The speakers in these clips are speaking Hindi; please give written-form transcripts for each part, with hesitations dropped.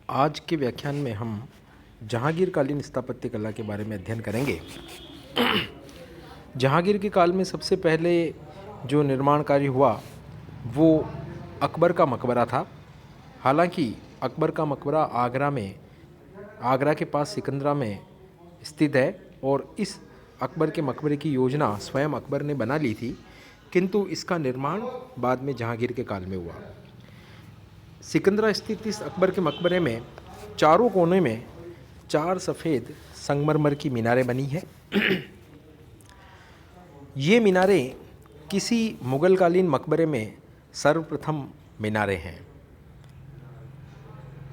आज के व्याख्यान में हम जहांगीरकालीन स्थापत्य कला के बारे में अध्ययन करेंगे। जहांगीर के काल में सबसे पहले जो निर्माण कार्य हुआ वो अकबर का मकबरा था। हालांकि अकबर का मकबरा आगरा के पास सिकंदरा में स्थित है और इस अकबर के मकबरे की योजना स्वयं अकबर ने बना ली थी, किंतु इसका निर्माण बाद में जहांगीर के काल में हुआ। सिकंदरा स्थित इस अकबर के मकबरे में चारों कोने में 4 सफ़ेद संगमरमर की मीनारें बनी हैं। ये मीनारें किसी मुग़लकालीन मकबरे में सर्वप्रथम मीनारें हैं।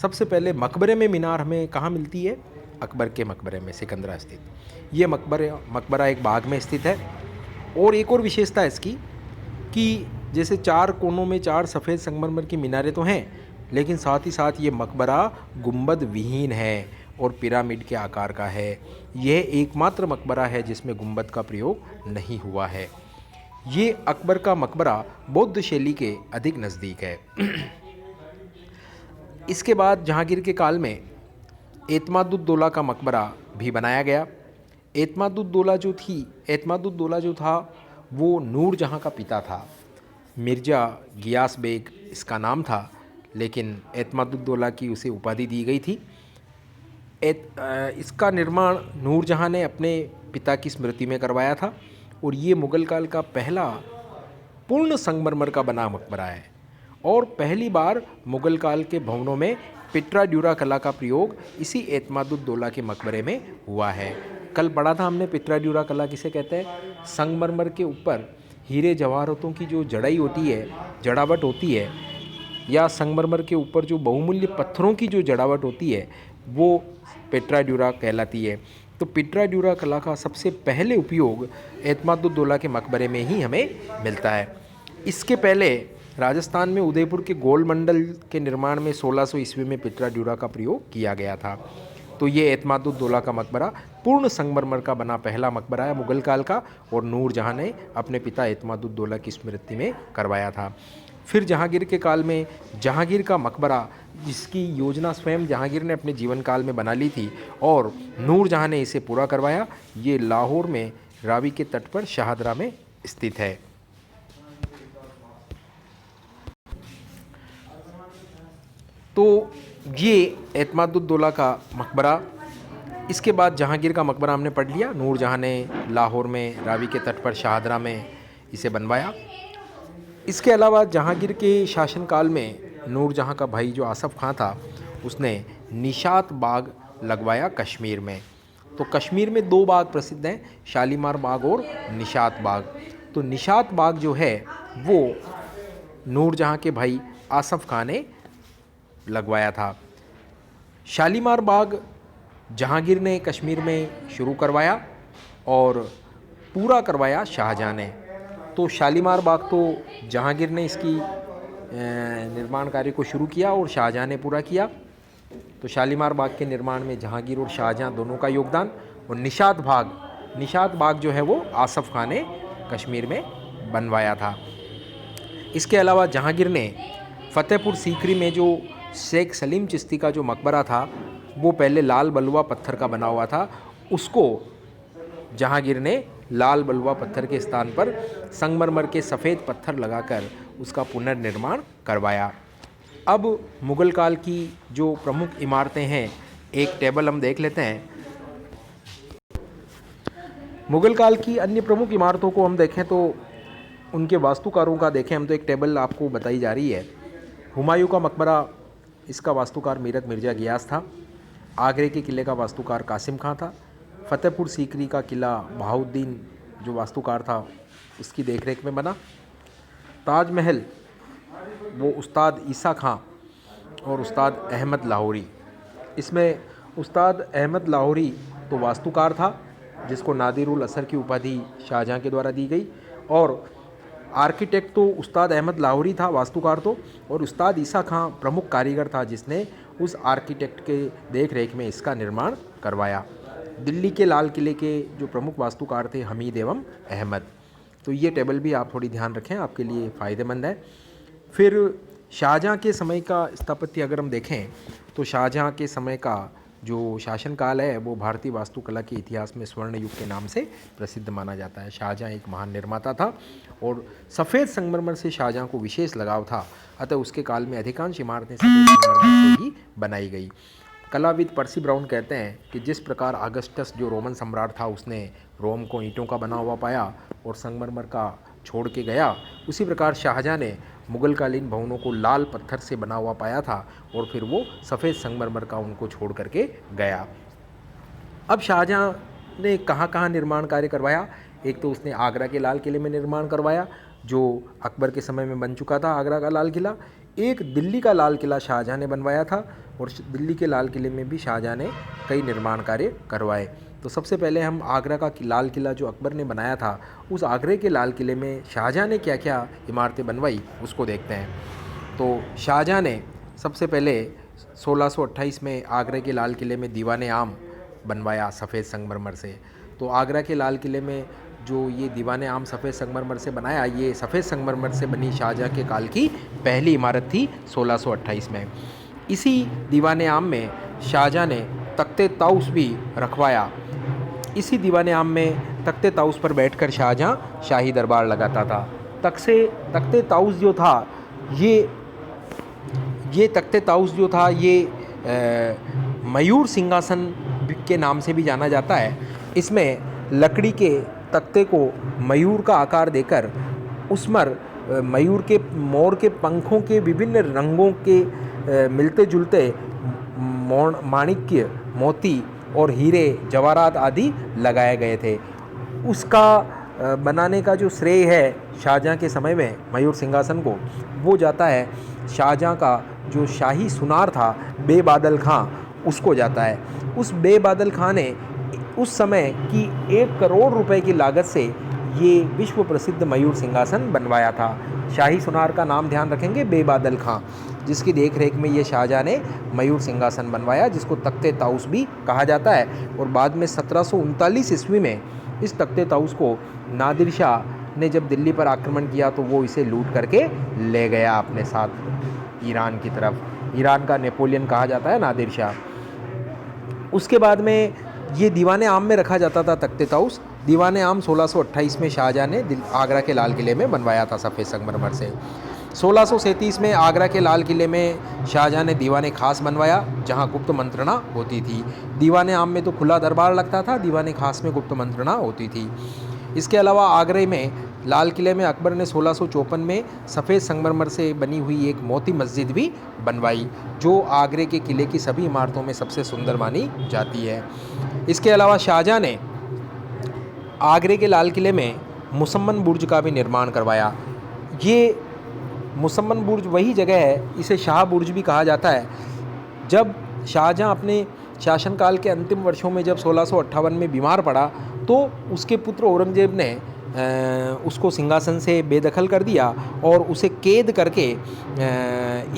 सबसे पहले मकबरे में मीनार हमें कहाँ मिलती है? अकबर के मकबरे में, सिकंदरा स्थित। ये मकबरा एक बाग में स्थित है। और एक और विशेषता है इसकी कि जैसे 4 कोनों में 4 सफ़ेद संगमरमर की मीनारें तो हैं, लेकिन साथ ही साथ ये मकबरा गुंबद विहीन है और पिरामिड के आकार का है। यह एकमात्र मकबरा है जिसमें गुंबद का प्रयोग नहीं हुआ है। ये अकबर का मकबरा बौद्ध शैली के अधिक नज़दीक है। इसके बाद जहांगीर के काल में एतमादुद्दौला का मकबरा भी बनाया गया। एतमादुद्दौला जो था वो नूरजहाँ का पिता था। मिर्ज़ा गियास बेग इसका नाम था, लेकिन एतमादुद्दौला की उसे उपाधि दी गई थी। इसका निर्माण नूरजहाँ ने अपने पिता की स्मृति में करवाया था और ये मुग़ल काल का पहला पूर्ण संगमरमर का बना मकबरा है। और पहली बार मुग़ल काल के भवनों में पिट्राड्यूरा कला का प्रयोग इसी एतमादुद्दौला के मकबरे में हुआ है। कल पढ़ा था हमने पिट्राड्यूरा कला किसे कहते हैं। संगमरमर के ऊपर हीरे जवाहरातों की जो जड़ावट होती है, या संगमरमर के ऊपर जो बहुमूल्य पत्थरों की जो जड़ावट होती है, वो पिट्राड्यूरा कहलाती है। तो पिट्राड्यूरा कला का सबसे पहले उपयोग एतमादुद्दौला के मकबरे में ही हमें मिलता है। इसके पहले राजस्थान में उदयपुर के गोल मंडल के निर्माण में 1600 ईस्वी में पिट्राड्यूरा का प्रयोग किया गया था। तो ये एतमादुद्दौला का मकबरा पूर्ण संगमरमर का बना पहला मकबरा है मुग़ल काल का, और नूरजहाँ ने अपने पिता एतमादुद्दौला की स्मृति में करवाया था। फिर जहांगीर के काल में जहांगीर का मकबरा, जिसकी योजना स्वयं जहांगीर ने अपने जीवन काल में बना ली थी और नूरजहाँ ने इसे पूरा करवाया, ये लाहौर में रावी के तट पर शाहदरा में स्थित है। तो ये एतमादुद्दौला का मकबरा। इसके बाद जहांगीर का मकबरा हमने पढ़ लिया। नूरजहाँ ने लाहौर में रावी के तट पर शाहदरा में इसे बनवाया। इसके अलावा जहांगीर के शासनकाल में नूरजहाँ का भाई जो आसफ़ खां था, उसने निशात बाग लगवाया कश्मीर में। तो कश्मीर में 2 बाग प्रसिद्ध हैं, शालीमार बाग और निशात बाग। तो निशात बाग जो है वो नूरजहाँ के भाई आसफ़ खां ने लगवाया था। शालीमार बाग जहांगीर ने कश्मीर में शुरू करवाया और पूरा करवाया शाहजहाँ ने। तो शालीमार बाग तो जहांगीर ने इसकी निर्माण कार्य को शुरू किया और शाहजहाँ ने पूरा किया। तो शालीमार बाग के निर्माण में जहांगीर और शाहजहाँ दोनों का योगदान। और निशात बाग जो है वो आसफ़ खां ने कश्मीर में बनवाया था। इसके अलावा जहांगीर ने फ़तेहपुर सीकरी में जो शेख सलीम चिश्ती का जो मकबरा था, वो पहले लाल बलुआ पत्थर का बना हुआ था। उसको जहांगीर ने लाल बलुआ पत्थर के स्थान पर संगमरमर के सफ़ेद पत्थर लगाकर उसका पुनर्निर्माण करवाया। अब मुग़ल काल की जो प्रमुख इमारतें हैं, एक टेबल हम देख लेते हैं। मुग़ल काल की अन्य प्रमुख इमारतों को हम देखें तो उनके वास्तुकारों का देखें हम तो एक टेबल आपको बताई जा रही है। हुमायूं का मकबरा, इसका वास्तुकार मीरत मिर्ज़ा गियास था। आगरे के किले का वास्तुकार कासिम खां था। फ़तेहपुर सीकरी का किला बहाउद्दीन जो वास्तुकार था उसकी देखरेख में बना। ताजमहल वो उस्ताद ईसा खां और उस्ताद अहमद लाहौरी। इसमें उस्ताद अहमद लाहौरी तो वास्तुकार था, जिसको नादिरुल असर की उपाधि शाहजहाँ के द्वारा दी गई, और आर्किटेक्ट तो उस्ताद अहमद लाहौरी था वास्तुकार तो, और उस्ताद ईसा खां प्रमुख कारीगर था जिसने उस आर्किटेक्ट के देख रेख में इसका निर्माण करवाया। दिल्ली के लाल किले के जो प्रमुख वास्तुकार थे हमीद एवं अहमद। तो ये टेबल भी आप थोड़ी ध्यान रखें, आपके लिए फ़ायदेमंद है। फिर शाहजहाँ के समय का स्थापत्य अगर हम देखें तो शाहजहाँ के समय का जो शासनकाल है वो भारतीय वास्तुकला के इतिहास में स्वर्ण युग के नाम से प्रसिद्ध माना जाता है। शाहजहाँ एक महान निर्माता था और सफ़ेद संगमरमर से शाहजहाँ को विशेष लगाव था, अतः उसके काल में अधिकांश इमारतें सफ़ेद संगमरमर से ही बनाई गई। कलाविद पर्सी ब्राउन कहते हैं कि जिस प्रकार अगस्टस जो रोमन सम्राट था उसने रोम को ईंटों का बना हुआ पाया और संगमरमर का छोड़ के गया, उसी प्रकार शाहजहाँ ने मुगलकालीन भवनों को लाल पत्थर से बना हुआ पाया था और फिर वो सफ़ेद संगमरमर का उनको छोड़ करके गया। अब शाहजहाँ ने कहाँ कहाँ निर्माण कार्य करवाया? एक तो उसने आगरा के लाल किले में निर्माण करवाया जो अकबर के समय में बन चुका था आगरा का लाल किला। एक दिल्ली का लाल किला शाहजहाँ ने बनवाया था और दिल्ली के लाल किले में भी शाहजहाँ ने कई निर्माण कार्य करवाए। तो सबसे पहले हम आगरा का लाल किला जो अकबर ने बनाया था, उस आगरे के लाल किले में शाहजहाँ ने क्या क्या इमारतें बनवाई उसको देखते हैं। तो शाहजहाँ ने सबसे पहले 1628 में आगरे के लाल किले में दीवाने आम बनवाया सफ़ेद संगमरमर से। तो आगरा के लाल किले में जो ये दीवाने आम सफ़ेद संगमरमर से बनाया, ये सफ़ेद संगमरमर से बनी शाहजहाँ के काल की पहली इमारत थी 1628 में। इसी दीवाने आम में शाहजहाँ ने तख्ते ताउस भी रखवाया। इसी दीवाने आम में तख्ते ताउस पर बैठकर शाहजहाँ शाही दरबार लगाता था। तख्ते ताउस जो था ये तख्ते ताउस जो था ये मयूर सिंहासन के नाम से भी जाना जाता है। इसमें लकड़ी के तख्ते को मयूर का आकार देकर उस पर मयूर के मोर के पंखों के विभिन्न रंगों के मिलते जुलते माणिक्य, मोती और हीरे जवाहरात आदि लगाए गए थे। उसका बनाने का जो श्रेय है शाहजहाँ के समय में मयूर सिंहासन को, वो जाता है शाहजहाँ का जो शाही सुनार था बेबादल खां, उसको जाता है। उस बेबादल खां ने उस समय की 1 करोड़ रुपए की लागत से ये विश्व प्रसिद्ध मयूर सिंहासन बनवाया था। शाही सुनार का नाम ध्यान रखेंगे, बेबादल खां, जिसकी देखरेख में ये शाहजहाँ ने मयूर सिंहासन बनवाया, जिसको तख्ते ताउस भी कहा जाता है। और बाद में 1739 ईस्वी में इस तख्ते ताउस को नादिर शाह ने जब दिल्ली पर आक्रमण किया तो वो इसे लूट करके ले गया अपने साथ ईरान की तरफ। ईरान का नेपोलियन कहा जाता है नादिर शाह। उसके बाद में ये दीवाने आम में रखा जाता था तख्ते ताउस। दीवाने आम 1628 में शाहजहाँ ने आगरा के लाल किले में बनवाया था सफ़ेद संगमरमर से। 1637 में आगरा के लाल किले में शाहजहाँ ने दीवाने खास बनवाया, जहाँ गुप्त मंत्रणा होती थी। दीवाने आम में तो खुला दरबार लगता था, दीवाने खास में गुप्त मंत्रणा होती थी। इसके अलावा आगरे में लाल किले में अकबर ने 1654 में सफ़ेद संगमरमर से बनी हुई एक मोती मस्जिद भी बनवाई, जो आगरे के किले की सभी इमारतों में सबसे सुंदर मानी जाती है। इसके अलावा शाहजहाँ ने आगरे के लाल किले में मुसम्मन बुर्ज का भी निर्माण करवाया। ये मुसम्मन बुर्ज वही जगह है, इसे शाह बुर्ज भी कहा जाता है। जब शाहजहाँ अपने शासनकाल के अंतिम वर्षों में जब 1658 में बीमार पड़ा तो उसके पुत्र औरंगजेब ने उसको सिंहासन से बेदखल कर दिया और उसे कैद करके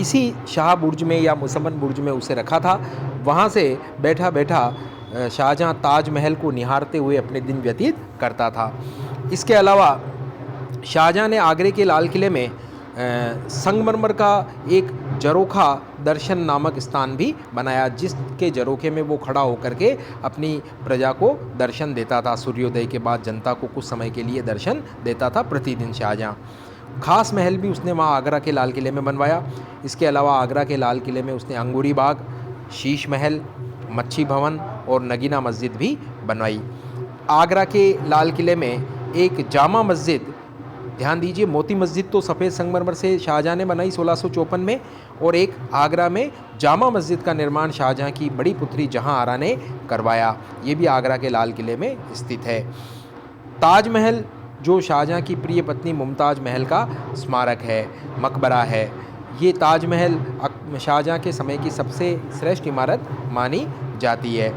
इसी शाह बुर्ज में या मुसम्मन बुर्ज में उसे रखा था। वहाँ से बैठा बैठा शाहजहाँ ताजमहल को निहारते हुए अपने दिन व्यतीत करता था। इसके अलावा शाहजहाँ ने आगरे के लाल किले में संगमरमर का एक जरोखा दर्शन नामक स्थान भी बनाया, जिसके जरोखे में वो खड़ा होकर के अपनी प्रजा को दर्शन देता था। सूर्योदय के बाद जनता को कुछ समय के लिए दर्शन देता था प्रतिदिन शाहजहाँ। खास महल भी उसने वहाँ आगरा के लाल किले में बनवाया। इसके अलावा आगरा के लाल किले में उसने अंगूरी बाग, शीश महल, मच्छी भवन और नगीना मस्जिद भी बनवाई। आगरा के लाल किले में एक जामा मस्जिद, ध्यान दीजिए, मोती मस्जिद तो सफ़ेद संगमरमर से शाहजहाँ ने बनाई 1654 में, और एक आगरा में जामा मस्जिद का निर्माण शाहजहाँ की बड़ी पुत्री जहाँ आरा ने करवाया। ये भी आगरा के लाल किले में स्थित है। ताजमहल जो शाहजहाँ की प्रिय पत्नी मुमताज़ महल का स्मारक है, मकबरा है। ये ताजमहल शाहजहाँ के समय की सबसे श्रेष्ठ इमारत मानी जाती है।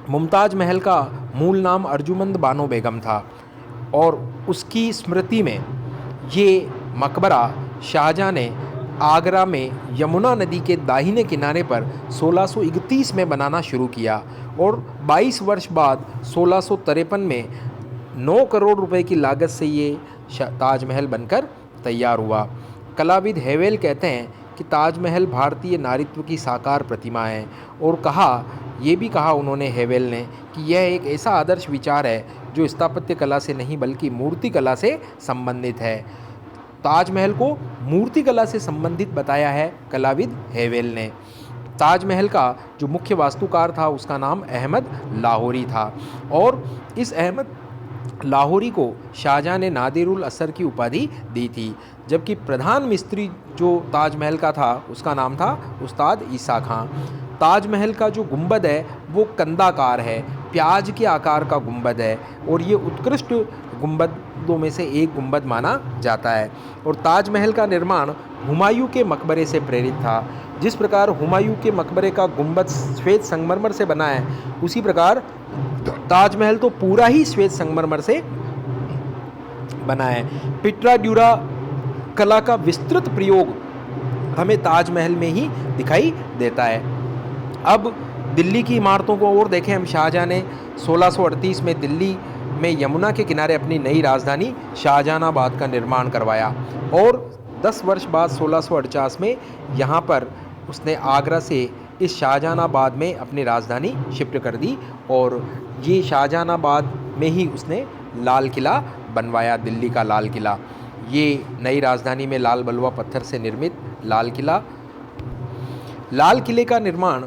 मुमताज़ महल का मूल नाम अर्जुमंद बानो बेगम था और उसकी स्मृति में ये मकबरा शाहजहाँ ने आगरा में यमुना नदी के दाहिने किनारे पर 1631 में बनाना शुरू किया और 22 वर्ष बाद 1653 में 9 करोड़ रुपए की लागत से ये ताजमहल बनकर तैयार हुआ। कलाविद हेवेल कहते हैं कि ताजमहल भारतीय नारीत्व की साकार प्रतिमा है, और ये भी कहा उन्होंने, हेवेल ने, कि यह एक ऐसा आदर्श विचार है जो स्थापत्य कला से नहीं बल्कि मूर्ति कला से संबंधित है। ताजमहल को मूर्ति कला से संबंधित बताया है कलाविद हेवेल ने। ताजमहल का जो मुख्य वास्तुकार था उसका नाम अहमद लाहौरी था, और इस अहमद लाहौरी को शाहजहां ने नादिरुल असर की उपाधि दी थी, जबकि प्रधान मिस्त्री जो ताजमहल का था उसका नाम था उस्ताद ईसा खां। ताजमहल का जो गुंबद है वो कंदाकार है, प्याज के आकार का गुंबद है, और ये उत्कृष्ट गुंबदों में से एक गुंबद माना जाता है। और ताजमहल का निर्माण हुमायूं के मकबरे से प्रेरित था। जिस प्रकार हुमायूं के मकबरे का गुंबद श्वेत संगमरमर से बना है, उसी प्रकार ताजमहल तो पूरा ही श्वेत संगमरमर से बना है। पिट्रा ड्यूरा कला का विस्तृत प्रयोग हमें ताजमहल में ही दिखाई देता है। अब दिल्ली की इमारतों को और देखें हम। शाहजहां ने 1638 में दिल्ली में यमुना के किनारे अपनी नई राजधानी शाहजहानाबाद का निर्माण करवाया, और 10 वर्ष बाद 1648 में यहाँ पर उसने आगरा से इस शाहजहानाबाद में अपनी राजधानी शिफ्ट कर दी, और ये शाहजहानाबाद में ही उसने लाल किला बनवाया, दिल्ली का लाल किला। ये नई राजधानी में लाल बलुआ पत्थर से निर्मित लाल किले का निर्माण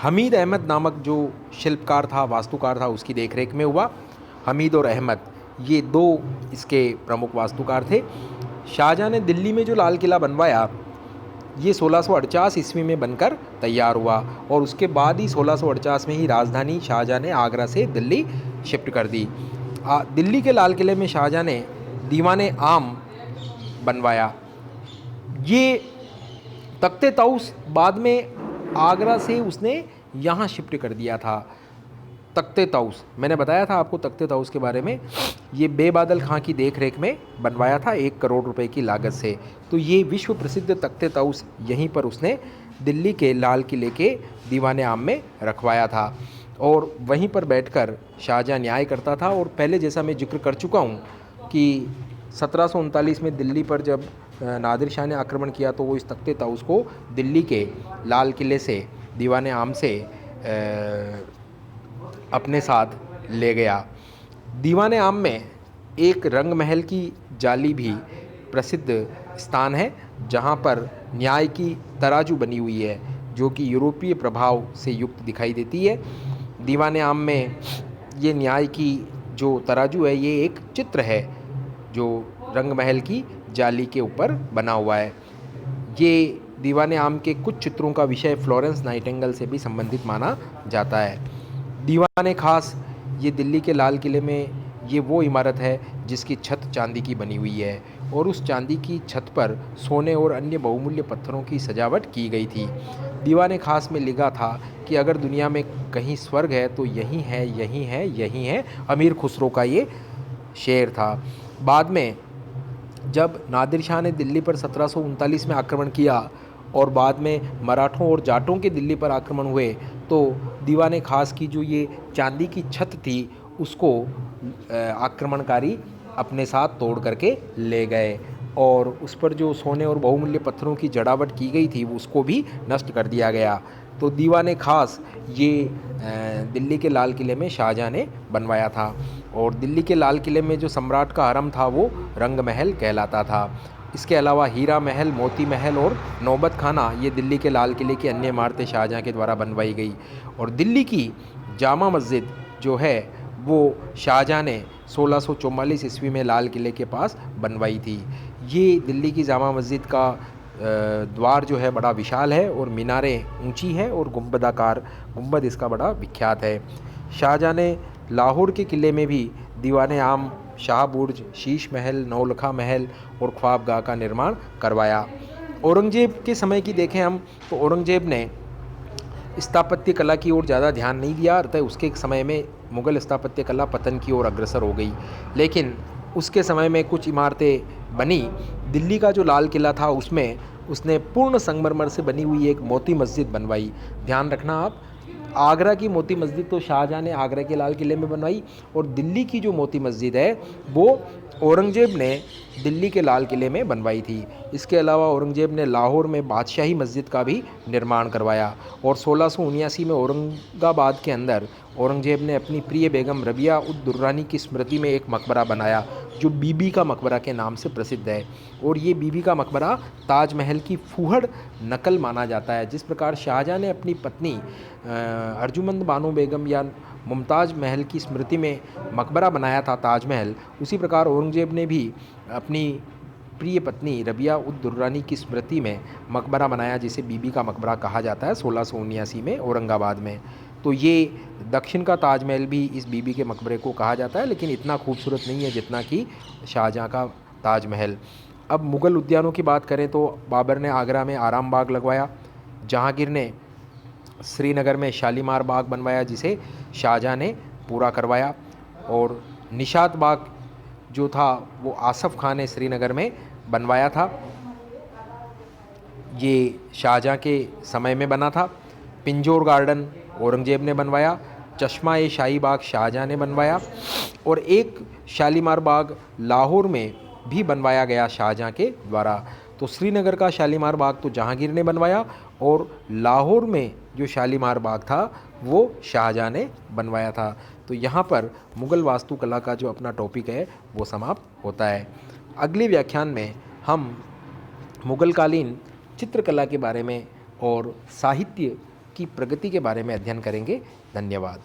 हमीद अहमद नामक जो शिल्पकार था, वास्तुकार था, उसकी देखरेख में हुआ। हमीद और अहमद ये दो इसके प्रमुख वास्तुकार थे। शाहजहां ने दिल्ली में जो लाल किला बनवाया ये 1648 ईस्वी में बनकर तैयार हुआ, और उसके बाद ही 1648 में ही राजधानी शाहजहां ने आगरा से दिल्ली शिफ्ट कर दी। दिल्ली के लाल किले में शाहजहां ने दीवाने आम बनवाया। ये तख्ते ताउस बाद में आगरा से उसने यहाँ शिफ्ट कर दिया था। तख्ते ताउस मैंने बताया था आपको, तख्ते ताउस के बारे में। ये बेबादल खां की देख रेख में बनवाया था 1 करोड़ रुपए की लागत से। तो ये विश्व प्रसिद्ध तख्ते ताउस यहीं पर उसने दिल्ली के लाल किले के दीवाने आम में रखवाया था, और वहीं पर बैठकर शाहजहां न्याय करता था। और पहले जैसा मैं जिक्र कर चुका हूँ कि 1739 में दिल्ली पर जब नादिर शाह ने आक्रमण किया तो वो इस तख्ते ताउस को दिल्ली के लाल किले से दीवाने आम से अपने साथ ले गया। दीवाने आम में एक रंग महल की जाली भी प्रसिद्ध स्थान है, जहाँ पर न्याय की तराजू बनी हुई है, जो कि यूरोपीय प्रभाव से युक्त दिखाई देती है। दीवाने आम में ये न्याय की जो तराजू है ये एक चित्र है जो रंग महल की जाली के ऊपर बना हुआ है। ये दीवाने आम के कुछ चित्रों का विषय फ्लोरेंस नाइटिंगेल से भी संबंधित माना जाता है। दीवाने खास ये दिल्ली के लाल किले में ये वो इमारत है जिसकी छत चांदी की बनी हुई है, और उस चांदी की छत पर सोने और अन्य बहुमूल्य पत्थरों की सजावट की गई थी। दीवाने खास में लिखा था कि अगर दुनिया में कहीं स्वर्ग है तो यही है, यही है, यही है। अमीर खुसरो का ये शेर था। बाद में जब नादिर शाह ने दिल्ली पर 1739 में आक्रमण किया और बाद में मराठों और जाटों के दिल्ली पर आक्रमण हुए, तो दीवाने खास की जो ये चांदी की छत थी उसको आक्रमणकारी अपने साथ तोड़ करके ले गए, और उस पर जो सोने और बहुमूल्य पत्थरों की जड़ावट की गई थी उसको भी नष्ट कर दिया गया। तो दीवाने खास ये दिल्ली के लाल किले में शाहजहां ने बनवाया था, और दिल्ली के लाल किले में जो सम्राट का हरम था वो रंग महल कहलाता था। इसके अलावा हीरा महल, मोती महल और नौबत खाना ये दिल्ली के लाल किले की अन्य इमारतें शाहजहां के द्वारा बनवाई गई। और दिल्ली की जामा मस्जिद जो है वो शाहजहां ने 1644 ईस्वी में लाल किले के पास बनवाई थी। ये दिल्ली की जामा मस्जिद का द्वार जो है बड़ा विशाल है, और मीनारें ऊंची है, और गुंबद इसका बड़ा विख्यात है। शाहजहां ने लाहौर के किले में भी दीवाने आम, शाह बुर्ज, शीश महल, नौलखा महल और ख्वाबगाह का निर्माण करवाया। औरंगजेब के समय की देखें हम तो औरंगजेब ने स्थापत्य कला की ओर ज़्यादा ध्यान नहीं दिया, अतः उसके समय में मुग़ल स्थापत्य कला पतन की ओर अग्रसर हो गई। लेकिन उसके समय में कुछ इमारतें बनी। दिल्ली का जो लाल किला था उसमें उसने पूर्ण संगमरमर से बनी हुई एक मोती मस्जिद बनवाई। ध्यान रखना आप, आगरा की मोती मस्जिद तो शाहजहाँ ने आगरा के लाल किले में बनवाई, और दिल्ली की जो मोती मस्जिद है वो औरंगज़ेब ने दिल्ली के लाल किले में बनवाई थी। इसके अलावा औरंगज़ेब ने लाहौर में बादशाही मस्जिद का भी निर्माण करवाया, और 1679 में औरंगाबाद के अंदर औरंगज़ेब ने अपनी प्रिय बेगम रबिया उद दुर्रानी की स्मृति में एक मकबरा बनाया, जो बीबी का मकबरा के नाम से प्रसिद्ध है। और ये बीबी का मकबरा ताजमहल की फूहड़ नकल माना जाता है। जिस प्रकार शाहजहाँ ने अपनी पत्नी अर्जुमंद बानो बेगम या मुमताज़ महल की स्मृति में मकबरा बनाया था ताजमहल, उसी प्रकार औरंगज़ेब ने भी अपनी प्रिय पत्नी रबिया उद दुर्रानी की स्मृति में मकबरा बनाया, जिसे बीबी का मकबरा कहा जाता है 1679 में औरंगाबाद में। तो ये दक्षिण का ताजमहल भी इस बीबी के मकबरे को कहा जाता है, लेकिन इतना खूबसूरत नहीं है जितना कि शाहजहाँ का ताजमहल। अब मुग़ल उद्यानों की बात करें तो बाबर ने आगरा में आराम बाग लगवाया, जहांगीर ने श्रीनगर में शालीमार बाग बनवाया जिसे शाहजहाँ ने पूरा करवाया, और निशात बाग जो था वो आसफ़ खान ने श्रीनगर में बनवाया था, ये शाहजहाँ के समय में बना था। पिंजौर गार्डन औरंगज़ेब ने बनवाया, चश्मा ए शाही बाग शाहजहाँ ने बनवाया, और एक शालीमार बाग लाहौर में भी बनवाया गया शाहजहाँ के द्वारा। तो श्रीनगर का शालीमार बाग तो जहांगीर ने बनवाया, और लाहौर में जो शालीमार बाग था वो शाहजहाँ ने बनवाया था। तो यहाँ पर मुग़ल वास्तुकला का जो अपना टॉपिक है वो समाप्त होता है। अगले व्याख्यान में हम मुग़लकालीन चित्रकला के बारे में और साहित्य की प्रगति के बारे में अध्ययन करेंगे। धन्यवाद।